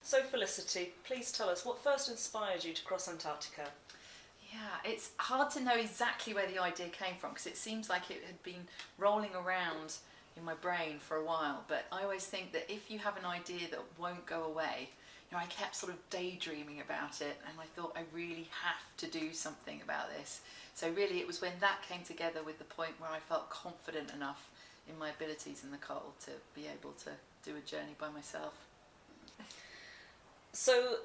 So Felicity, please tell us what first inspired you to cross Antarctica? Yeah, it's hard to know exactly where the idea came from because it seems like it had been rolling around in my brain for a while, but I always think that if you have an idea that won't go away, I kept sort of daydreaming about it and I thought I really have to do something about this. So really it was when that came together with the point where I felt confident enough in my abilities in the cold to be able to do a journey by myself. So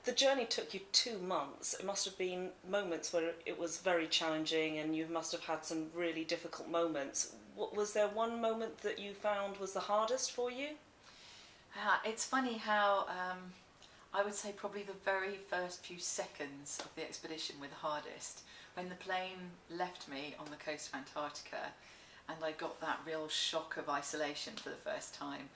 the journey took you 2 months. It must have been moments where it was very challenging and you must have had some really difficult moments. Was there one moment that you found was the hardest for you? It's funny how I would say probably the very first few seconds of the expedition were the hardest. When the plane left me on the coast of Antarctica and I got that real shock of isolation for the first time.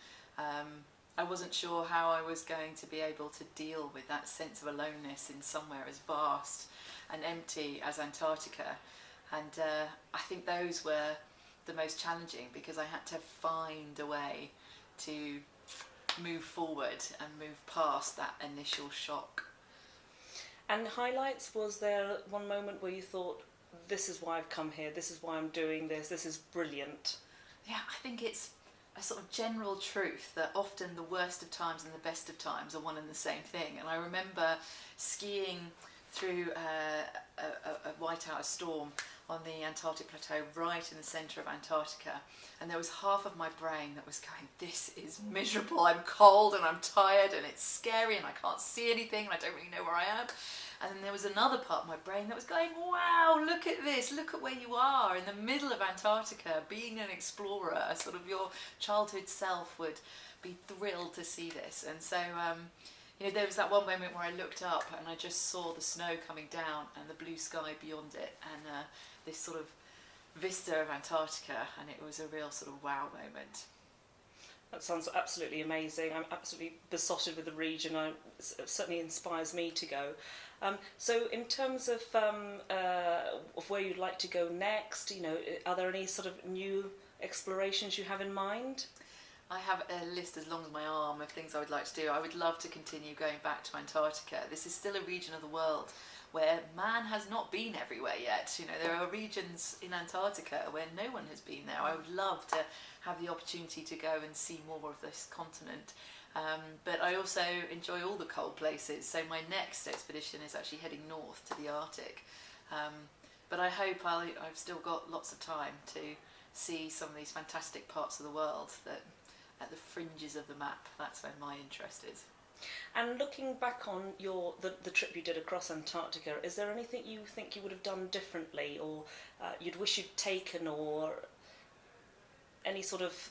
I wasn't sure how I was going to be able to deal with that sense of aloneness in somewhere as vast and empty as Antarctica. And I think those were the most challenging because I had to find a way to move forward and move past that initial shock. And highlights, was there one moment where you thought, this is why I've come here, this is why I'm doing this is brilliant? Yeah, I think it's a sort of general truth that often the worst of times and the best of times are one and the same thing. And I remember skiing through a whiteout storm on the Antarctic plateau right in the centre of Antarctica, and there was half of my brain that was going, this is miserable, I'm cold and I'm tired and it's scary and I can't see anything and I don't really know where I am. And then there was another part of my brain that was going, wow, look at this, look at where you are in the middle of Antarctica, being an explorer, sort of your childhood self would be thrilled to see this. And so there was that one moment where I looked up and I just saw the snow coming down and the blue sky beyond it and this sort of vista of Antarctica, and it was a real sort of wow moment. That sounds absolutely amazing. I'm absolutely besotted with the region. It certainly inspires me to go. So in terms of where you'd like to go next, are there any sort of new explorations you have in mind? I have a list as long as my arm of things I would like to do. I would love to continue going back to Antarctica. This is still a region of the world where man has not been everywhere yet. There are regions in Antarctica where no one has been there. I would love to have the opportunity to go and see more of this continent. But I also enjoy all the cold places. So my next expedition is actually heading north to the Arctic. But I hope I've still got lots of time to see some of these fantastic parts of the world that at the fringes of the map, that's where my interest is. And looking back on the trip you did across Antarctica, is there anything you think you would have done differently, or you'd wish you'd taken, or any sort of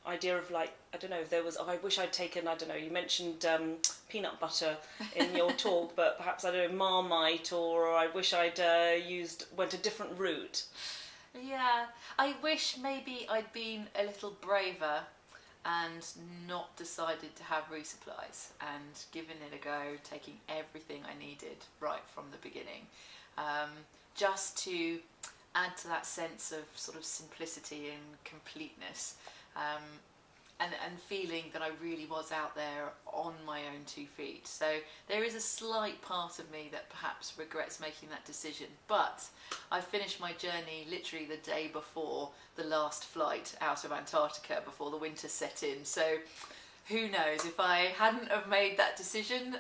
idea of, like, I don't know, if there was, I wish I'd taken, I don't know, you mentioned peanut butter in your talk, but perhaps, I don't know, Marmite, or I wish I'd went a different route. Yeah, I wish maybe I'd been a little braver and not decided to have resupplies and given it a go, taking everything I needed right from the beginning, just to add to that sense of sort of simplicity and completeness, and feeling that I really was out there on my own 2 feet. So there is a slight part of me that perhaps regrets making that decision, but I finished my journey literally the day before the last flight out of Antarctica before the winter set in. So who knows, if I hadn't have made that decision,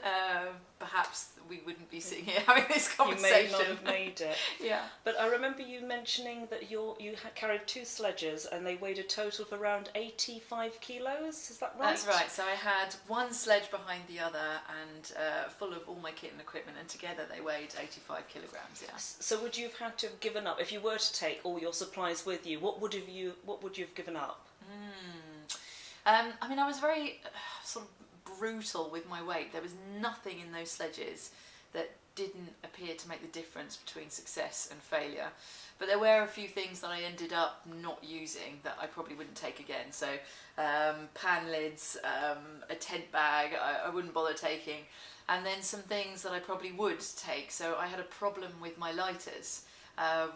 perhaps we wouldn't be sitting here having this conversation. You may not have made it. Yeah. But I remember you mentioning that you carried 2 sledges and they weighed a total of around 85 kilos, is that right? That's right. So I had one sledge behind the other and full of all my kit and equipment, and together they weighed 85 kilograms, yeah. So would you have had to have given up, if you were to take all your supplies with you, what would you have given up? I was very sort of brutal with my weight. There was nothing in those sledges that didn't appear to make the difference between success and failure. But there were a few things that I ended up not using that I probably wouldn't take again. So pan lids, a tent bag I wouldn't bother taking, and then some things that I probably would take. So I had a problem with my lighters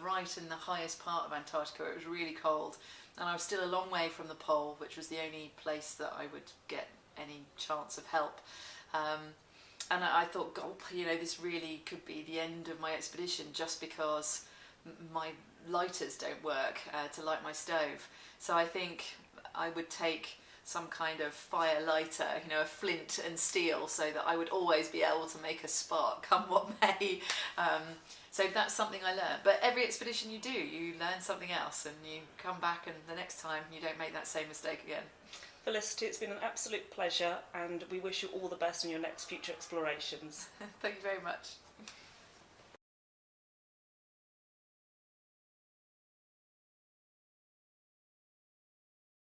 right in the highest part of Antarctica. It was really cold and I was still a long way from the pole, which was the only place that I would get any chance of help. And I thought, God, this really could be the end of my expedition, just because my lighters don't work to light my stove. So I think I would take some kind of fire lighter, a flint and steel, so that I would always be able to make a spark come what may. So that's something I learned. But every expedition you do, you learn something else, and you come back, and the next time you don't make that same mistake again. Felicity, it's been an absolute pleasure, and we wish you all the best in your next future explorations. Thank you very much.